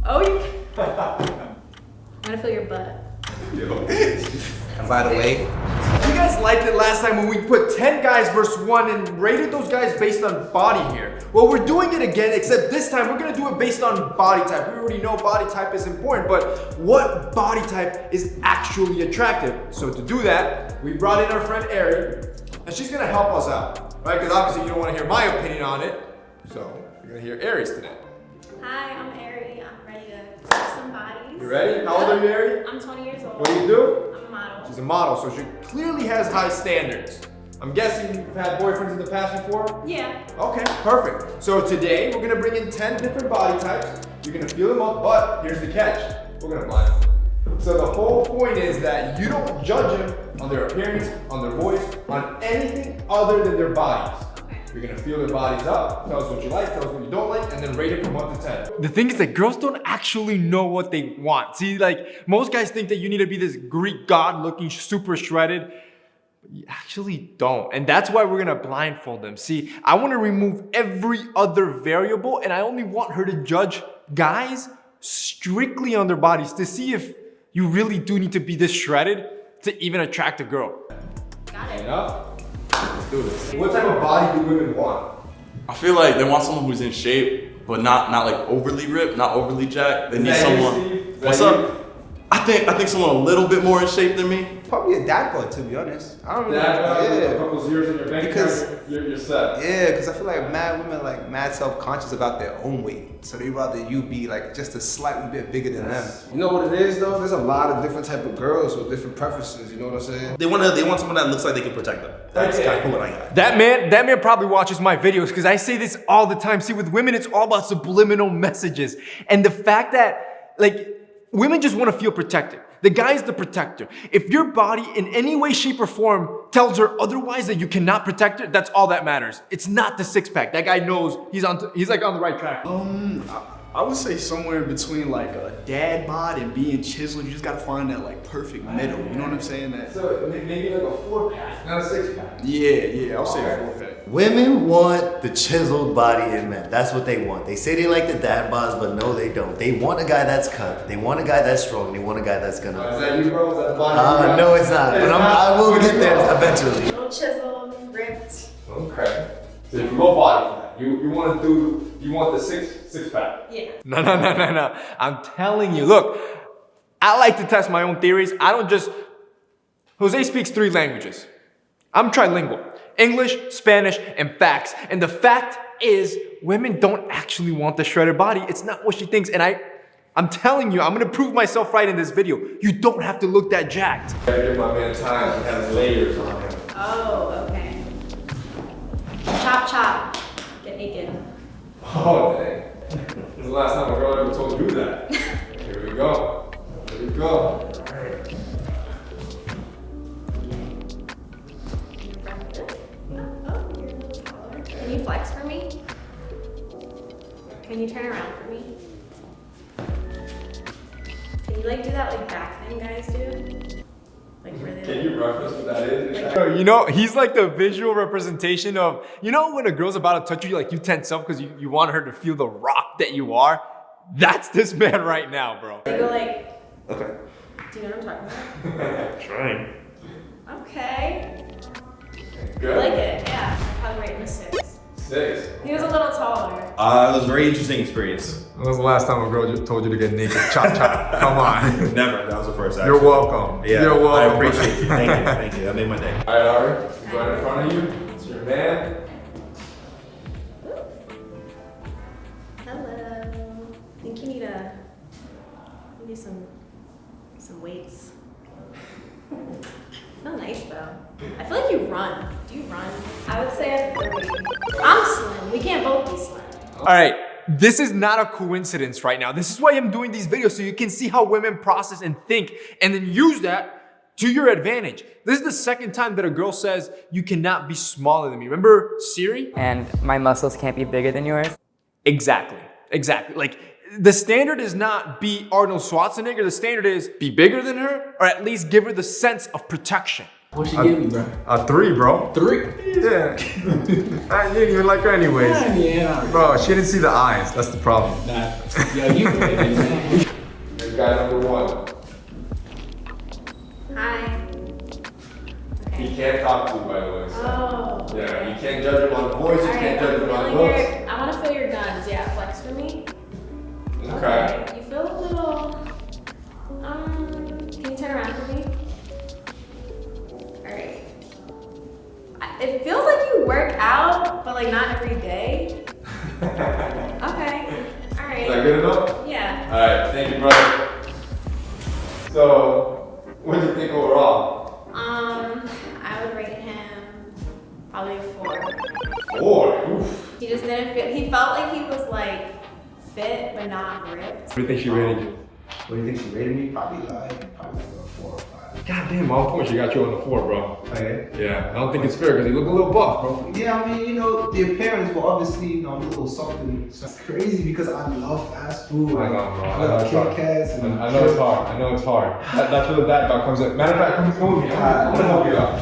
Oh, you. I'm gonna feel your butt. And by the way, You guys liked it last time when we put 10 guys versus 1 and rated those guys based on body hair. Well, we're doing it again, except this time we're gonna do it based on body type. We already know body type is important, but what body type is actually attractive? So to do that, we brought in our friend Ari, and she's gonna help us out, right? Because obviously you don't wanna hear my opinion on it, so you're gonna hear Ari's today. Hi, I'm Ari. I'm ready to touch some bodies. You ready? How old are you, Ari? I'm 20 years old. What do you do? I'm a model. She's a model, so she clearly has high standards. I'm guessing you've had boyfriends in the past before? Yeah. Okay, perfect. So today we're gonna bring in 10 different body types. You're gonna feel them up, but here's the catch. We're gonna blindfold them. So the whole point is that you don't judge them on their appearance, on their voice, on anything other than their bodies. Okay. You're gonna feel their bodies up, tell us what you like, tell us what you don't like, and then rate it from 1 to 10. The thing is that girls don't actually know what they want. See, like, most guys think that you need to be this Greek god looking super shredded. You actually don't. And that's why we're gonna blindfold them. See, I wanna remove every other variable and I only want her to judge guys strictly on their bodies to see if you really do need to be this shredded to even attract a girl. Got it. Enough? Let's do this. What type of body do women want? I feel like they want someone who's in shape, but not like overly ripped, not overly jacked. They need that you, someone. Steve? Is What's that up? I think someone a little bit more in shape than me. probably a dad bod, to be honest. I don't really. A couple zeros in your bank Because- account, you're set. Yeah, because I feel like mad women like mad self-conscious about their own weight, so they rather you be like just a slightly bit bigger than them. You know what it is though? There's a lot of different type of girls with different preferences. You know what I'm saying? They want someone that looks like they can protect them. That's kind of what I got. That man probably watches my videos because I say this all the time. See, with women, it's all about subliminal messages. And the fact that, like, women just want to feel protected. The guy is the protector. If your body in any way, shape, or form tells her otherwise that you cannot protect her, that's all that matters. It's not the six pack. That guy knows he's like on the right track. I would say somewhere in between like a dad bod and being chiseled. You just gotta find that like perfect middle. You know what I'm saying? That. So maybe like a 4-pack, not a 6-pack. Yeah. I'll say a 4-pack. Women want the chiseled body in men. That's what they want. They say they like the dad bods, but no, they don't. They want a guy that's cut. They want a guy that's strong. They want a guy that's Is gonna. that you, bro? Is that the body? No, it's not. But I will get there eventually. Little chiseled, ripped. Okay. So if you go body for that, you want the six pack. Yeah. No. I'm telling you, look, I like to test my own theories. I don't just. Jose speaks 3 languages. I'm trilingual. English, Spanish, and facts. And the fact is, women don't actually want the shredded body. It's not what she thinks. And I'm telling you, I'm gonna prove myself right in this video. You don't have to look that jacked. Give my man time. He has layers on him. Oh, okay. Chop, chop. Get naked. Oh, dang. This is the last time a girl ever told you that. Here we go. Here we go. All right. Oh, you're a little taller. Can you flex for me? Can you turn around for me? Can you like do that like back thing guys do? Like really? Can you reference what that is? You know, he's like the visual representation of, you know, when a girl's about to touch you, like you tense up because you want her to feel the rock that you are? That's this man right now, bro. They go like, Okay. do you know what I'm talking about? Trying. Okay. Good. I like it, yeah. Probably right in the 6. 6. He was a little taller. It was a very interesting experience. When was the last time a girl just told you to get naked? Chop, chop. Come on. Never. That was the first. You're Actually. welcome. Yeah. You're welcome. I appreciate you. Thank you. That made my day. All right, Ari. He's right in front of you. It's your man. Hello. I think you need some weights. Not nice though. I feel like you run. Do you run? I would say a 30. I'm slim. We can't both be slim. All right. This is not a coincidence right now. This is why I'm doing these videos so you can see how women process and think and then use that to your advantage. This is the second time that a girl says you cannot be smaller than me. Remember Siri? And my muscles can't be bigger than yours? Exactly. Like, the standard is not be Arnold Schwarzenegger. The standard is be bigger than her or at least give her the sense of protection. What she give me, bro? A 3, bro. 3? Yeah. I didn't even like her anyways. Yeah. Bro, she didn't see the eyes. That's the problem. Nah. Yo, you man. This guy number 1. Hi. He Okay. can't talk to you, by the way. So. Oh. Yeah, you can't judge him on voice, you Alright, can't judge him on feeling looks. I want to feel your guns. Yeah, flex for me. Okay. You feel a little. Can you turn around for me? Alright. It feels like you work out, but like not every day. Okay. Alright. Is that good enough? Yeah. Alright, thank you, brother. So, what do you think overall? I would rate him probably a 4. 4. Oof. He just didn't feel. He felt like he was like fit but not ripped. What do you think she rated you? What do you think she rated me? Probably like a 4 or 5. God damn, on point, she got you on the 4, bro. Okay. Yeah, I don't think it's fair because you look a little buff, bro. Yeah, I mean, you know, the appearance, but obviously, I'm a little soft and so it's crazy because I love fast food. I know, bro. I love Kit Kats. I know it's hard. I know it's hard. That's where the dad dog comes in. Matter of fact, come with me. I'm gonna help you out.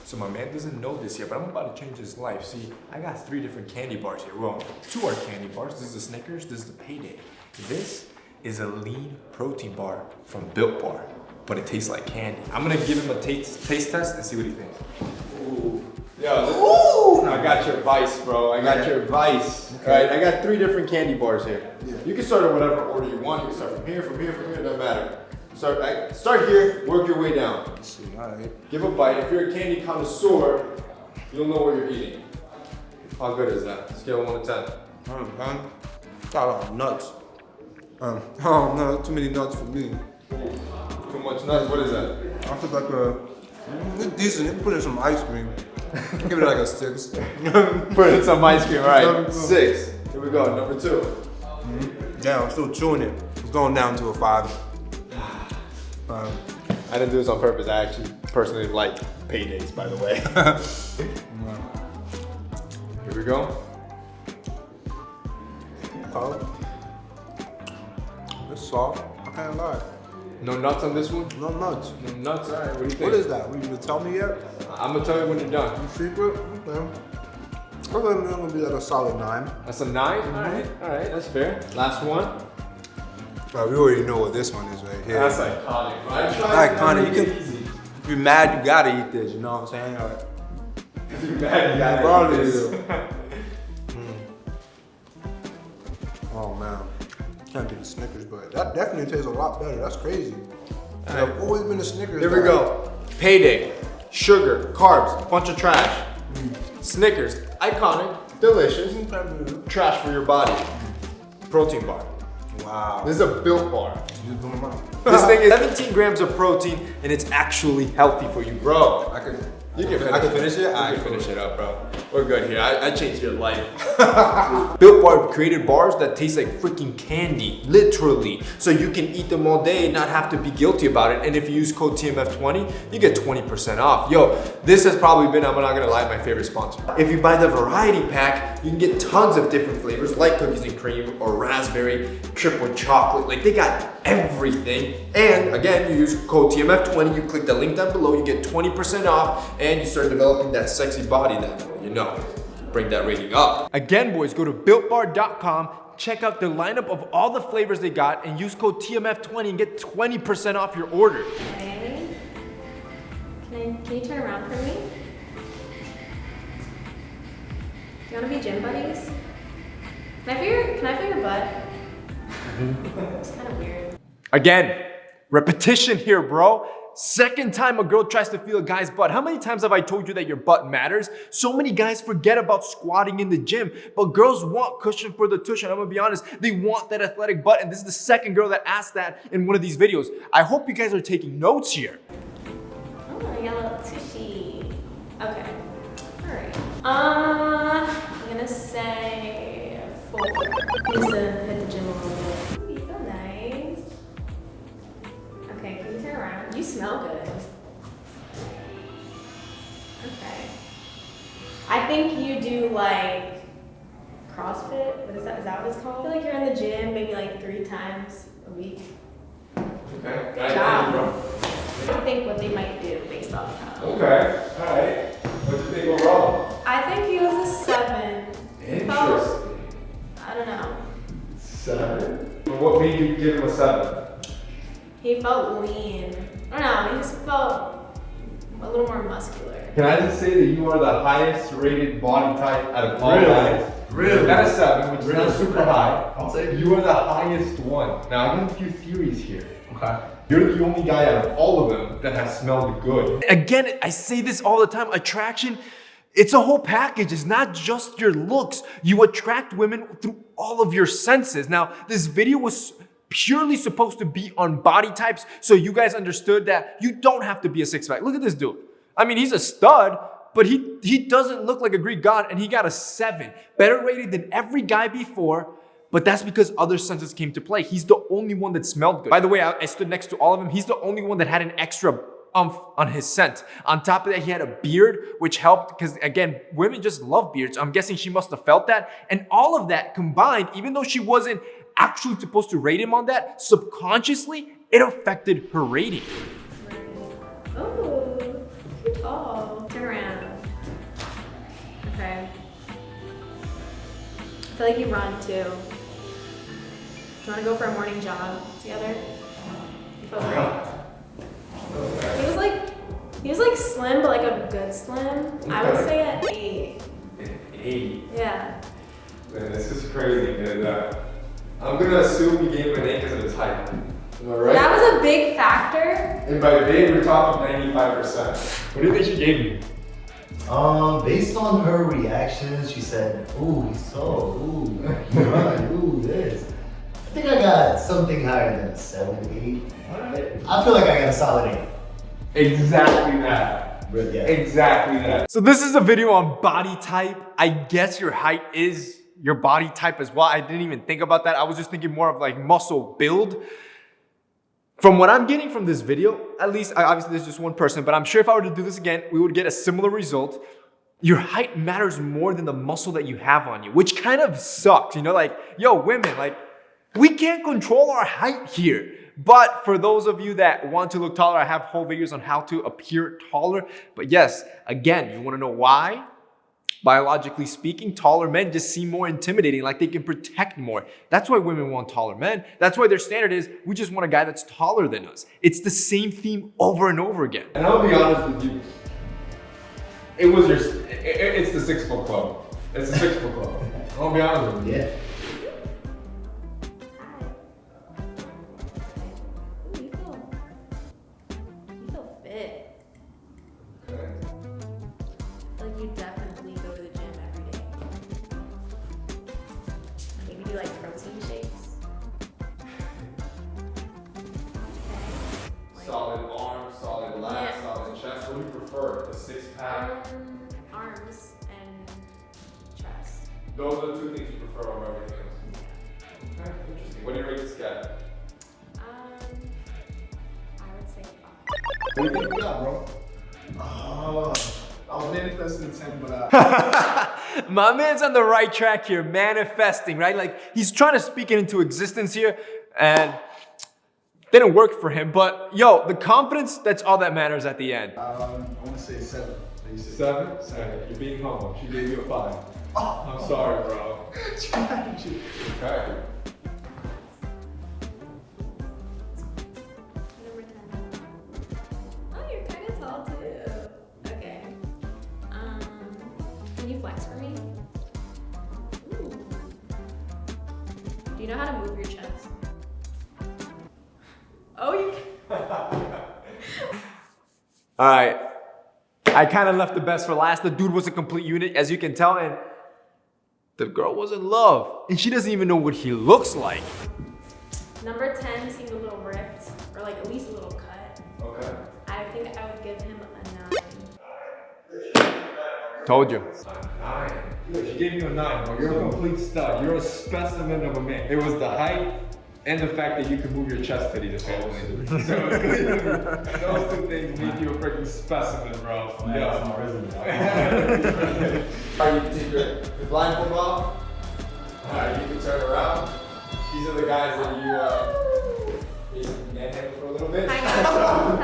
So my man doesn't know this yet, but I'm about to change his life. See, I got 3 different candy bars here. Well, 2 are candy bars. This is the Snickers. This is the Payday. This is a lean protein bar from Built Bar, but it tastes like candy. I'm gonna give him a taste test and see what he thinks. Ooh. Yo, I got your vice, bro. I got your vice. Okay. All right, I got 3 different candy bars here. Yeah. You can start in whatever order you want. You can start from here, it doesn't matter. Start here, work your way down. Let's see, all right. Give a bite. If you're a candy connoisseur, you'll know what you're eating. How good is that? Scale of 1 to 10. Got nuts. Oh no, too many nuts for me. Too much nuts. What is that? I feel like it's decent. You can put in some ice cream. Give it like a 6. Put in some ice cream. All right, 6. Here we go. Number 2. Yeah, I'm still chewing it. It's going down to a 5. I didn't do this on purpose. I actually personally like Paydays, by the way. Here we go. It's soft. I can't lie. No nuts on this one? No nuts. No nuts? All right, what do you think? What is that? Will you tell me yet? I'm going to tell you when you're done. You secret? Okay. I think I'm gonna be like a solid 9. That's a 9? All right, that's fair. Last one. We already know what this one is right here. That's iconic, right? Iconic. You can if you're mad, you gotta eat this. You know what I'm saying? All right. If you're mad, you gotta Probably eat this. do. Oh man, can't be the Snickers, but that definitely tastes a lot better. That's crazy. I've always been a Snickers. Here we go. Payday. Sugar, carbs, bunch of trash. Snickers, iconic, delicious, trash for your body. Protein bar. Wow. This is a Built Bar. This thing is 17 grams of protein and it's actually healthy for you, bro. I can finish it? I can finish it up, bro. We're good here. I changed your life. Built Bar created bars that taste like freaking candy, literally. So you can eat them all day and not have to be guilty about it. And if you use code TMF20, you get 20% off. Yo, this has probably been, I'm not gonna lie, my favorite sponsor. If you buy the variety pack, you can get tons of different flavors like cookies and cream or raspberry, triple chocolate. Like they got everything. And again, you use code TMF20, you click the link down below, you get 20% off and you start developing that sexy body that, you know, bring that rating up. Again, boys, go to BuiltBar.com, check out the lineup of all the flavors they got and use code TMF20 and get 20% off your order. Miami, can you turn around for me? Do you want to be gym buddies? Can I feel your butt? It's kind of weird. Again, repetition here, bro. Second time a girl tries to feel a guy's butt. How many times have I told you that your butt matters? So many guys forget about squatting in the gym, but girls want cushion for the tuition. I'm gonna be honest, they want that athletic butt, and this is the second girl that asked that in one of these videos. I hope you guys are taking notes here. Oh, I got a little tushy. Okay. Alright. I'm gonna say 4. Needs to hit the gym a little bit. You feel nice. Okay, can you turn around? You smell good. Okay. I think you do like CrossFit. What is that? Is that what it's called? I feel like you're in the gym maybe like 3 times a week. Okay. Good job. I think what they might do, basically. based off how. Okay, alright. What do you think overall? I think he was a 7. Interesting. I don't know. 7? But what made you give him a 7? He felt lean. I don't know, he just felt a little more muscular. Can I just say that you are the highest rated body type out of all Really? guys? Really? Not a 7, which is Really? not super high. I'll take it. You are the highest one. Now, I have a few theories here. Okay. You're the only guy out of all of them that has smelled good. Again, I say this all the time. Attraction, it's a whole package. It's not just your looks. You attract women through all of your senses. Now, this video was purely supposed to be on body types, so you guys understood that you don't have to be a 6-pack. Look at this dude. I mean, he's a stud, but he doesn't look like a Greek god, and he got a 7. Better rated than every guy before, but that's because other senses came to play. He's the only one that smelled good. By the way, I stood next to all of them. He's the only one that had an extra oomph on his scent. On top of that, he had a beard, which helped because, again, women just love beards. I'm guessing she must have felt that. And all of that combined, even though she wasn't actually supposed to rate him on that, subconsciously, it affected her rating. Oh, too tall. Turn around. Okay. I feel like you run too. Do you want to go for a morning jog together? You feel great. He was like slim, but like a good slim. I would say at 8. An 8. Yeah. Man, this is crazy, man. I'm gonna assume he gave him an 8 because of his height. Am I right? That was a big factor. And by big, we're talking 95%. What do you think she gave you? Based on her reactions, she said, "Ooh, he's tall. Ooh, he run. Ooh, this." I think I got something higher than a 7, 8. Alright. I feel like I got a solid 8. Exactly that. But yeah. Exactly that. So this is a video on body type. I guess your height is your body type as well. I didn't even think about that. I was just thinking more of like muscle build. From what I'm getting from this video, at least, obviously there's just one person, but I'm sure if I were to do this again, we would get a similar result. Your height matters more than the muscle that you have on you, which kind of sucks. You know, like, yo, women, like, we can't control our height here. But for those of you that want to look taller, I have whole videos on how to appear taller. But yes, again, you want to know why? Biologically speaking, taller men just seem more intimidating, like they can protect more. That's why women want taller men. That's why their standard is, we just want a guy that's taller than us. It's the same theme over and over again. And I'll be honest with you, it's the 6 foot club. It's the 6 foot club. I'll be honest with you. Yeah. You feel fit. Like you definitely go to the gym every day. Maybe do like protein shakes. Okay. Solid arms, solid lats, Yeah. solid chest. What do you prefer? The 6-pack? Arms and chest. Those are the 2 things you prefer over everything else. Okay, interesting. What do you rate this guy? I would say 5. What do you think we got, bro? I was manifesting 10, but My man's on the right track here, manifesting, right? Like, he's trying to speak it into existence here, and didn't work for him. But, yo, the confidence, that's all that matters at the end. I want to say 7. 7? Alright, you're being humble. She gave you a 5. I'm sorry, bro. Okay. Number 10. Oh, you're kind of tall too. Okay. Can you flex for me? Ooh. Do you know how to move your chest? Oh, you can. All right. I kind of left the best for last. The dude was a complete unit, as you can tell, and the girl was in love. And she doesn't even know what he looks like. Number 10 seemed a little ripped, or like at least a little cut. Okay. I think I would give him a 9. Told you. A 9. Yeah, she gave you a 9, bro. You're a complete stud. You're a specimen of a man. It was the height and the fact that you can move your chest titties apparently. So those 2 things make you a freaking specimen, bro. Yeah. Alright, you can take your blindfold off. Alright, you can turn around. These are the guys that Manhandle for a little bit. Hi guys. Hello.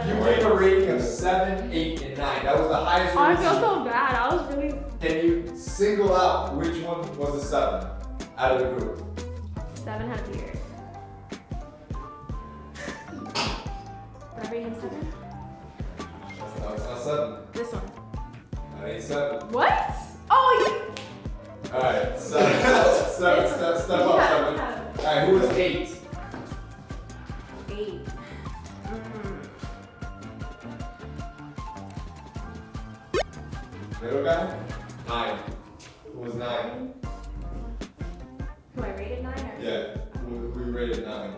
You gave a rating of 7, 8, and 9. That was the highest Oh, I rating. feel so bad. I was really. Can you single out which one was a 7 out of the group? 7 had a beard. Did I rate him 7? No, it's not 7. This one. That ain't 7. What? Oh, you. Alright, 7. 7. Step up, 7. Alright, who was 8? 8. Middle guy? 9. Who was 9? Who I rated 9 or? Yeah, who rated 9?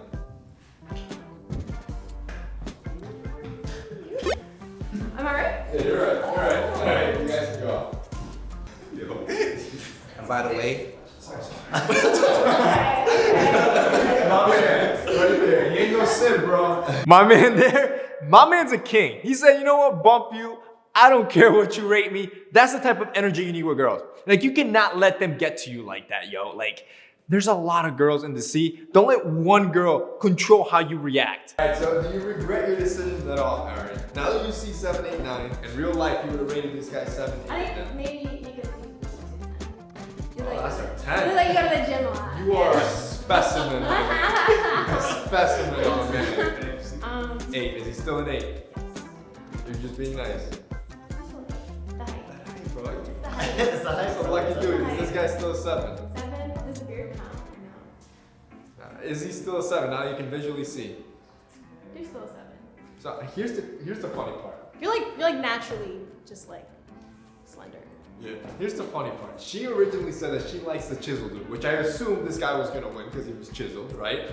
Am I right? Yeah, you're right. Alright, you guys can go. And by the way, My man, right there. He ain't no sin, bro. My man there, my man's a king. He said, you know what, bump you. I don't care what you rate me. That's the type of energy you need with girls. Like, you cannot let them get to you like that, yo. Like, there's a lot of girls in the sea. Don't let one girl control how you react. All right, so do you regret your decision at all, Aaron? Now that you see 7, 8, 9, in real life, you would have rated this guy 7, 8, I 9. think maybe you could. You're Oh, like, that's a you're 10. like you go to the gym a lot. You are a specimen, man. A specimen, oh man. 8, is he still an 8? You're just being nice. The height. Bro, The height. It's a high so lucky dude, is this guy still a 7? 7. Does the beard count or no? Is he still a 7? Now you can visually see. You're still a 7. So here's the funny part. You're like naturally just like slender. Yeah. Here's the funny part. She originally said that she likes the chiseled dude, which I assumed this guy was gonna win because he was chiseled, right?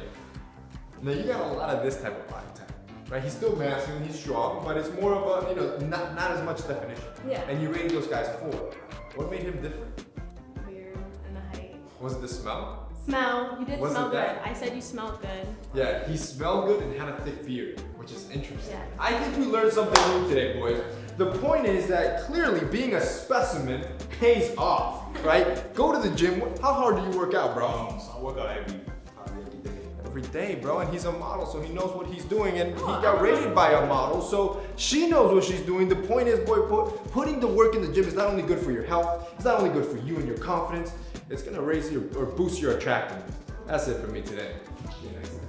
Now you got a lot of this type of body type, right? He's still masculine, he's strong, but it's more of a, you know, not as much definition. Yeah. And you rated those guys 4. What made him different? Beard and the height. Was it the smell? Smell. You did Was smell it good. that? I said you smelled good. Yeah, he smelled good and had a thick beard, which is interesting. Yeah. I think we learned something new today, boys. The point is that clearly being a specimen pays off, right? Go to the gym. How hard do you work out, bro? I work out every day. Every day, bro, and he's a model, so he knows what he's doing, and he got rated by a model, so she knows what she's doing. The point is, boy, putting the work in the gym is not only good for your health, it's not only good for you and your confidence, it's gonna raise your or boost your attractiveness. That's it for me today. See you next time.